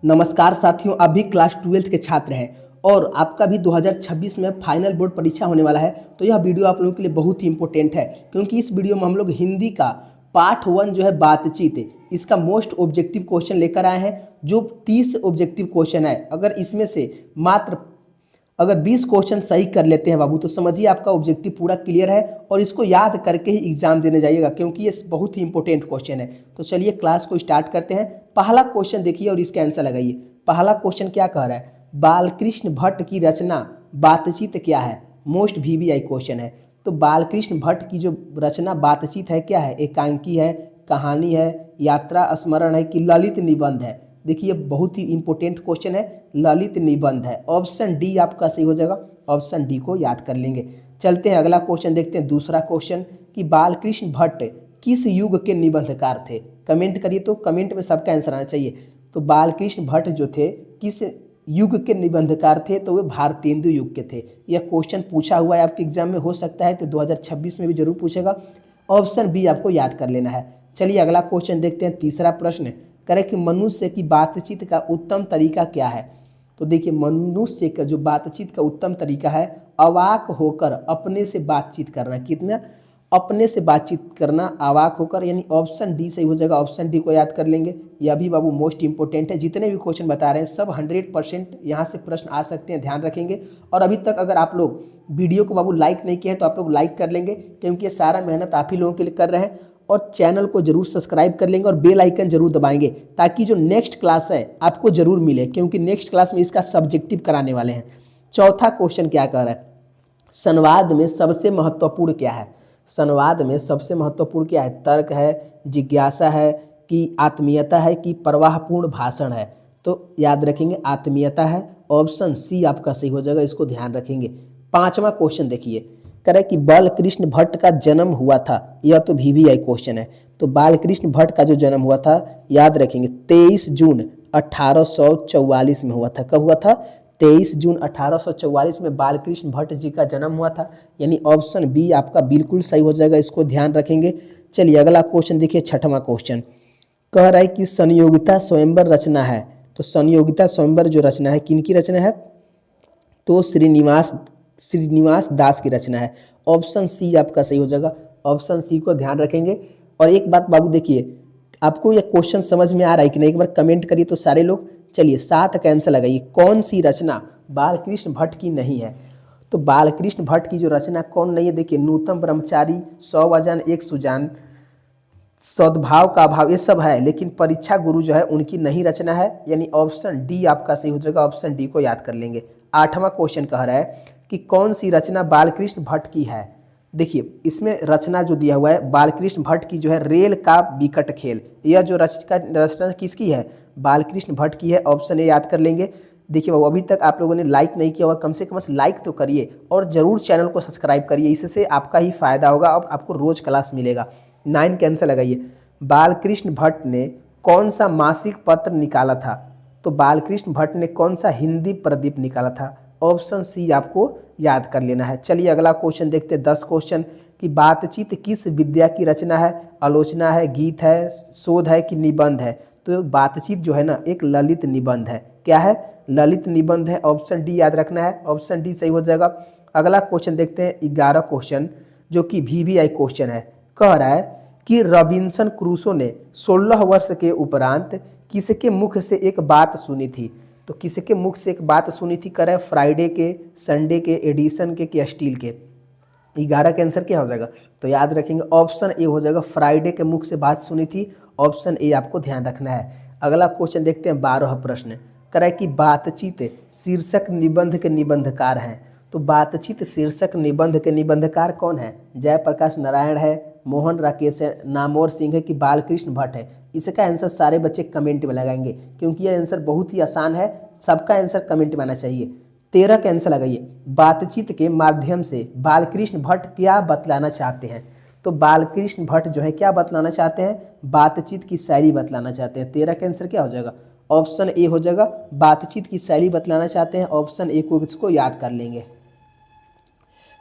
नमस्कार साथियों, आप भी क्लास 12th के छात्र हैं और आपका भी 2026 में फाइनल बोर्ड परीक्षा होने वाला है। तो यह वीडियो आप लोगों के लिए बहुत ही इंपॉर्टेंट है, क्योंकि इस वीडियो में हम लोग हिंदी का पार्ट 1 जो है बातचीत, इसका मोस्ट ऑब्जेक्टिव क्वेश्चन लेकर आए हैं। जो 30 ऑब्जेक्टिव क्वेश्चन है, अगर इसमें से मात्र 20 क्वेश्चन सही कर लेते हैं बाबू, तो समझिए आपका ऑब्जेक्टिव पूरा क्लियर है और इसको याद करके ही एग्जाम देने जाइएगा, क्योंकि ये बहुत ही इंपॉर्टेंट क्वेश्चन है। तो चलिए क्लास को स्टार्ट करते हैं। पहला क्वेश्चन देखिए और इसका आंसर लगाइए। पहला क्वेश्चन क्या कह रहा है? बालकृष्ण भट्ट की रचना बातचीत क्या है? मोस्ट वीवीआई क्वेश्चन है। तो बालकृष्ण भट्ट की जो रचना बातचीत है क्या है? एकांकी है, कहानी है, यात्रा स्मरण है कि ललित निबंध है? देखिए बहुत ही इंपॉर्टेंट क्वेश्चन है, ललित निबंध है। ऑप्शन डी आपका सही हो जाएगा, ऑप्शन डी को याद कर लेंगे। चलते हैं अगला क्वेश्चन देखते हैं। दूसरा क्वेश्चन कि बालकृष्ण भट्ट किस युग के निबंधकार थे? कमेंट करिए, तो कमेंट में सबका आंसर आना चाहिए। तो बालकृष्ण भट्ट जो थे किस युग के निबंधकार थे? तो वे भारतेंदु युग के थे। यह क्वेश्चन पूछा हुआ है आपके एग्जाम में, हो सकता है तो 2026 में भी जरूर पूछेगा। ऑप्शन बी आपको याद कर लेना है। चलिए अगला क्वेश्चन देखते हैं। तीसरा प्रश्न करें कि मनुष्य की बातचीत का उत्तम तरीका क्या है? तो देखिए मनुष्य का जो बातचीत का उत्तम तरीका है, अवाक होकर अपने से बातचीत करना। कितना? अपने से बातचीत करना, अवाक होकर, यानी ऑप्शन डी सही हो जाएगा। ऑप्शन डी को याद कर लेंगे। यह भी बाबू मोस्ट इंपॉर्टेंट है। जितने भी क्वेश्चन बता रहे हैं सब 100% यहाँ से प्रश्न आ सकते हैं, ध्यान रखेंगे। और अभी तक अगर आप लोग वीडियो को बाबू लाइक नहीं किए हैं तो आप लोग लाइक कर लेंगे, क्योंकि ये सारा मेहनत आप ही लोगों के लिए कर रहे हैं। और चैनल को जरूर सब्सक्राइब कर लेंगे और बेल आइकन जरूर दबाएंगे, ताकि जो नेक्स्ट क्लास है आपको जरूर मिले, क्योंकि नेक्स्ट क्लास में इसका सब्जेक्टिव कराने वाले हैं। चौथा क्वेश्चन क्या कह रहा है? संवाद में सबसे महत्वपूर्ण क्या है? संवाद में सबसे महत्वपूर्ण क्या है? तर्क है, जिज्ञासा है कि आत्मीयता है कि प्रवाहपूर्ण भाषण है? तो याद रखेंगे आत्मीयता है। ऑप्शन सी आपका सही हो जाएगा, इसको ध्यान रखेंगे। पांचवा क्वेश्चन देखिए, करें कि बालकृष्ण भट्ट का जन्म हुआ था। यह तो वीवीआई क्वेश्चन है। तो बालकृष्ण भट्ट का जो जन्म हुआ था, याद रखेंगे 23 जून 1844 में हुआ था। कब हुआ था? 23 जून 1844 में बालकृष्ण भट्ट जी का जन्म हुआ था, यानी ऑप्शन बी आपका बिल्कुल सही हो जाएगा, इसको ध्यान रखेंगे। चलिए अगला क्वेश्चन देखिए। छठवां क्वेश्चन कह रहा है कि संयोगिता स्वयंवर रचना है। तो संयोगिता स्वयंवर जो रचना है किनकी रचना है? तो श्रीनिवास दास की रचना है। ऑप्शन सी आपका सही हो जाएगा, ऑप्शन सी को ध्यान रखेंगे। और एक बात बाबू देखिए, आपको यह क्वेश्चन समझ में आ रहा है कि नहीं, एक बार कमेंट करिए तो सारे लोग। चलिए 7 का आंसर लगाइए। कौन सी रचना बालकृष्ण भट्ट की नहीं है? तो बालकृष्ण भट्ट की जो रचना कौन नहीं है? देखिए नूतन ब्रह्मचारी, 100 वजन एक सुजान, सद्भाव का अभाव, ये सब है, लेकिन परीक्षा गुरु जो है उनकी नहीं रचना है, यानी ऑप्शन डी आपका सही हो जाएगा। ऑप्शन डी को याद कर लेंगे। आठवां क्वेश्चन कह रहा है कि कौन सी रचना बालकृष्ण भट्ट की है? देखिए इसमें रचना जो दिया हुआ है बालकृष्ण भट्ट की जो है, रेल का विकट खेल। यह जो रचना किसकी है? बालकृष्ण भट्ट की है। ऑप्शन ए याद कर लेंगे। देखिए बाबू अभी तक आप लोगों ने लाइक नहीं किया होगा, कम से कम लाइक तो करिए और जरूर चैनल को सब्सक्राइब करिए, इससे आपका ही फायदा होगा और आपको रोज क्लास मिलेगा। 9 का आंसर लगाइए। बालकृष्ण भट्ट ने कौन सा मासिक पत्र निकाला था? तो बालकृष्ण भट्ट ने कौन सा हिंदी प्रदीप निकाला था? ऑप्शन सी आपको याद कर लेना है। चलिए अगला क्वेश्चन देखते हैं। 10 क्वेश्चन कि बातचीत किस विद्या की रचना है? आलोचना है, गीत है, शोध है कि निबंध है? तो बातचीत जो है ना एक ललित निबंध है। क्या है? ललित निबंध है। ऑप्शन डी याद रखना है, ऑप्शन डी सही हो जाएगा। अगला क्वेश्चन देखते हैं। 11 क्वेश्चन जो कि वीवीआई क्वेश्चन है। कह रहा है कि रॉबिन्सन क्रूसो ने 16 वर्ष के उपरांत किसके मुख से एक बात सुनी थी? तो किसके मुख से एक बात सुनी थी? करे फ्राइडे के, संडे के, एडिसन के कि स्टील के? 11 का आंसर क्या हो जाएगा? तो याद रखेंगे ऑप्शन ए हो जाएगा, फ्राइडे के मुख से बात सुनी थी। ऑप्शन ए आपको ध्यान रखना है। अगला क्वेश्चन देखते हैं। 12 प्रश्न करे कि बातचीत शीर्षक निबंध के निबंधकार हैं। तो बातचीत शीर्षक निबंध के निबंधकार कौन है? जयप्रकाश नारायण है, मोहन राकेश है, नामोर सिंह है कि बालकृष्ण भट्ट है? इसका आंसर सारे बच्चे कमेंट में लगाएंगे, क्योंकि यह आंसर बहुत ही आसान है, सबका आंसर कमेंट में आना चाहिए। 13 का आंसर लगाइए। बातचीत के माध्यम से बालकृष्ण भट्ट क्या बतलाना चाहते हैं? तो बालकृष्ण भट्ट जो है क्या बतलाना चाहते हैं? बातचीत की शैली बतलाना चाहते हैं। 13 का आंसर क्या हो जाएगा? ऑप्शन ए हो जाएगा, बातचीत की शैली बतलाना चाहते हैं। ऑप्शन ए को इसको याद कर लेंगे।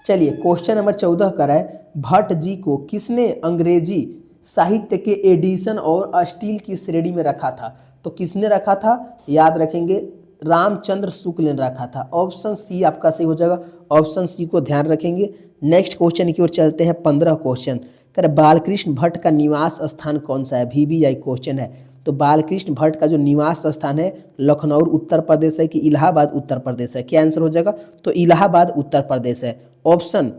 चलिए क्वेश्चन नंबर 14 का है, भट्ट जी को किसने अंग्रेजी साहित्य के एडिशन और स्टील की श्रेणी में रखा था? तो किसने रखा था, याद रखेंगे रामचंद्र शुक्ल ने रखा था। ऑप्शन सी आपका सही हो जाएगा, ऑप्शन सी को ध्यान रखेंगे। नेक्स्ट क्वेश्चन की ओर चलते हैं, 15 क्वेश्चन। कह रहे बालकृष्ण भट्ट का निवास स्थान कौन सा है, VVI क्वेश्चन है। तो बालकृष्ण भट्ट का जो निवास स्थान है लखनऊ उत्तर प्रदेश है कि इलाहाबाद उत्तर प्रदेश है, क्या आंसर हो जाएगा, तो इलाहाबाद उत्तर प्रदेश है। ऑप्शन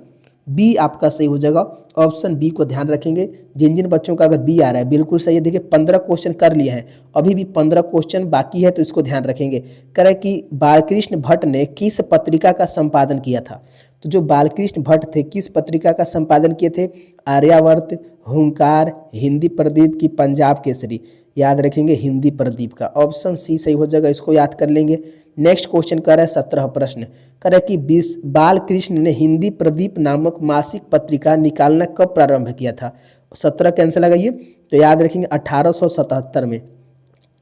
बी आपका सही हो जाएगा, ऑप्शन बी को ध्यान रखेंगे। जिन जिन बच्चों का अगर बी आ रहा है बिल्कुल सही है। देखिए 15 क्वेश्चन कर लिए हैं, अभी भी 15 क्वेश्चन बाकी है, तो इसको ध्यान रखेंगे। कह रहे कि बालकृष्ण भट्ट ने किस पत्रिका का संपादन किया था। तो जो बालकृष्ण भट्ट थे किस पत्रिका का संपादन किए थे, आर्यावर्त, हुंकार, हिंदी प्रदीप की पंजाब केसरी, याद रखेंगे हिंदी प्रदीप का। ऑप्शन सी सही हो जाएगा, इसको याद कर लेंगे। नेक्स्ट क्वेश्चन कर रहा है 17 प्रश्न, कह रहा है कि बालकृष्ण ने हिंदी प्रदीप नामक मासिक पत्रिका निकालना कब प्रारंभ किया था। 17 कैंसिल लगाइए, तो याद रखेंगे 1877 में,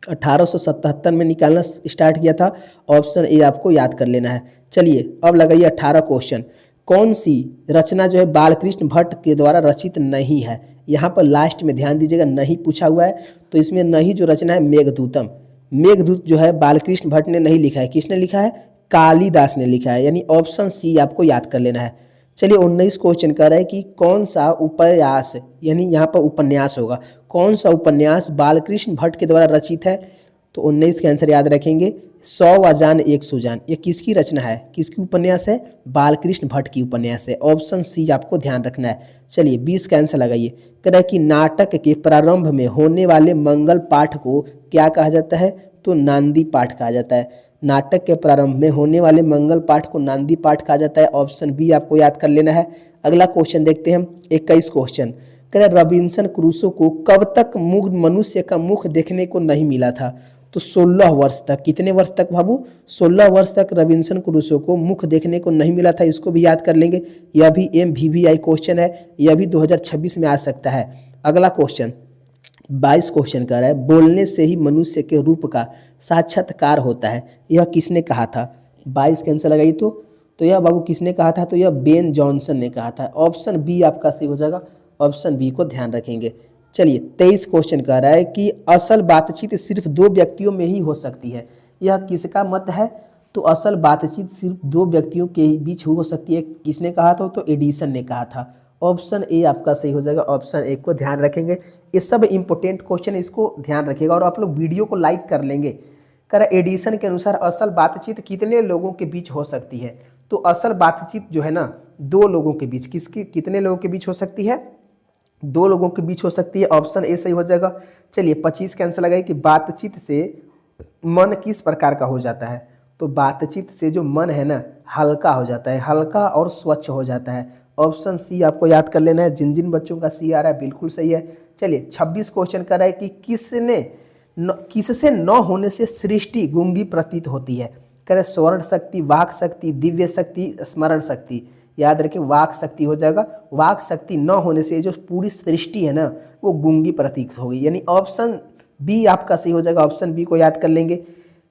1877 में निकालना स्टार्ट किया था। ऑप्शन ए आपको याद कर लेना है। चलिए अब लगाइए 18 क्वेश्चन। कौन सी रचना जो है बालकृष्ण भट्ट के द्वारा रचित नहीं है। यहाँ पर लास्ट में ध्यान दीजिएगा, नहीं पूछा हुआ है, तो इसमें नहीं जो रचना है मेघदूतम, मेघदूत जो है बालकृष्ण भट्ट ने नहीं लिखा है, किसने लिखा है, कालिदास ने लिखा है, यानी ऑप्शन सी आपको याद कर लेना है। चलिए 19 क्वेश्चन कर रहा है कि कौन सा उपन्यास, यानी यहाँ पर उपन्यास होगा, कौन सा उपन्यास बालकृष्ण भट्ट के द्वारा रचित है। तो 19 के आंसर याद रखेंगे 100 अजान एक सुजान, ये किसकी रचना है, किसकी उपन्यास है, बालकृष्ण भट्ट की उपन्यास है। ऑप्शन सी आपको ध्यान रखना है। चलिए 20 का आंसर लगाइए। कह रहा है कि नाटक के प्रारंभ में होने वाले मंगल पाठ को क्या कहा जाता है, तो नांदी पाठ कहा जाता है। नाटक के प्रारंभ में होने वाले मंगल पाठ को नांदी पाठ कहा जाता है। ऑप्शन बी आपको याद कर लेना है। अगला क्वेश्चन देखते हैं हम, 21 क्वेश्चन। कह रहे रॉबिन्सन क्रूसो को कब तक मनुष्य का मुख देखने को नहीं मिला था। तो 16 वर्ष तक, कितने वर्ष तक बाबू, 16 वर्ष तक रॉबिन्सन क्रूसो को मुख देखने को नहीं मिला था, इसको भी याद कर लेंगे। यह भी MVVI क्वेश्चन है, यह भी 2026 में आ सकता है। अगला क्वेश्चन 22 क्वेश्चन कर रहा है, बोलने से ही मनुष्य के रूप का साक्षात्कार होता है, यह किसने कहा था। 22 के आंसर लगाइए। तो यह बाबू किसने कहा था, तो यह बेन जॉनसन ने कहा था। ऑप्शन बी आपका सही हो जाएगा, ऑप्शन बी को ध्यान रखेंगे। चलिए 23 क्वेश्चन कह रहा है कि असल बातचीत सिर्फ 2 व्यक्तियों में ही हो सकती है, यह किसका मत है। तो असल बातचीत सिर्फ 2 व्यक्तियों के बीच हो सकती है, किसने कहा था, तो एडिसन ने कहा था। ऑप्शन ए आपका सही हो जाएगा, ऑप्शन ए को ध्यान रखेंगे। ये सब इंपॉर्टेंट क्वेश्चन, इसको ध्यान रखिएगा और आप लोग वीडियो को लाइक कर लेंगे। कह एडिसन के अनुसार असल बातचीत कितने लोगों के बीच हो सकती है। तो असल बातचीत जो है ना 2 लोगों के बीच, किसकी, कितने लोगों के बीच हो सकती है, 2 लोगों के बीच हो सकती है। ऑप्शन ए सही हो जाएगा। चलिए 25 का आंसर लगाइए कि बातचीत से मन किस प्रकार का हो जाता है। तो बातचीत से जो मन है ना हल्का हो जाता है, हल्का और स्वच्छ हो जाता है। ऑप्शन सी आपको याद कर लेना है। जिन जिन बच्चों का सी आ रहा है बिल्कुल सही है। चलिए 26 क्वेश्चन कर रहा है कि किससे न होने से सृष्टि गूंगी प्रतीत होती है। कह रहे स्वर्ण शक्ति, वाक शक्ति, दिव्य शक्ति, स्मरण शक्ति, याद रखें वाक शक्ति हो जाएगा। वाक शक्ति न होने से जो पूरी सृष्टि है ना वो गूंगी प्रतीत होगी, यानी ऑप्शन बी आपका सही हो जाएगा। ऑप्शन बी को याद कर लेंगे।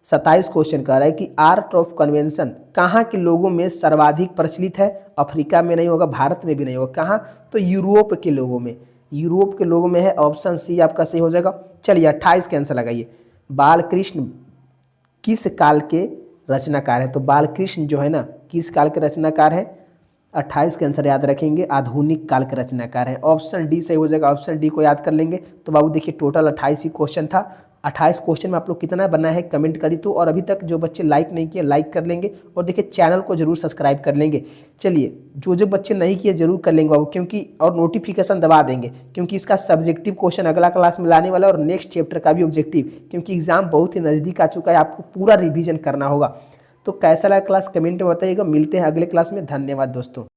27 क्वेश्चन कह रहा है कि आर्ट ऑफ कन्वेंशन कहाँ के लोगों में सर्वाधिक प्रचलित है। अफ्रीका में नहीं होगा, भारत में भी नहीं होगा, कहाँ, तो यूरोप के लोगों में, यूरोप के लोगों में है। ऑप्शन सी आपका सही हो जाएगा। चलिए 28 के आंसर लगाइए। बालकृष्ण किस काल के रचनाकार है। तो बालकृष्ण जो है ना किस काल के रचनाकार है। 28 के आंसर याद रखेंगे, आधुनिक काल के रचनाकार है। ऑप्शन डी सही हो जाएगा, ऑप्शन डी को याद कर लेंगे। तो बाबू देखिए टोटल 28 ही क्वेश्चन था। 28 क्वेश्चन में आप लोग कितना बना है कमेंट करिए तो, और अभी तक जो बच्चे लाइक नहीं किए लाइक कर लेंगे, और देखिए चैनल को जरूर सब्सक्राइब कर लेंगे। चलिए जो बच्चे नहीं किए जरूर कर लेंगे बाबू, क्योंकि और नोटिफिकेशन दबा देंगे, क्योंकि इसका सब्जेक्टिव क्वेश्चन अगला क्लास में लाने वाला है, और नेक्स्ट चैप्टर का भी ऑब्जेक्टिव, क्योंकि एग्जाम बहुत ही नज़दीक आ चुका है, आपको पूरा रिविजन करना होगा। तो कैसा लगा क्लास कमेंट में बताइएगा। मिलते हैं अगले क्लास में, धन्यवाद दोस्तों।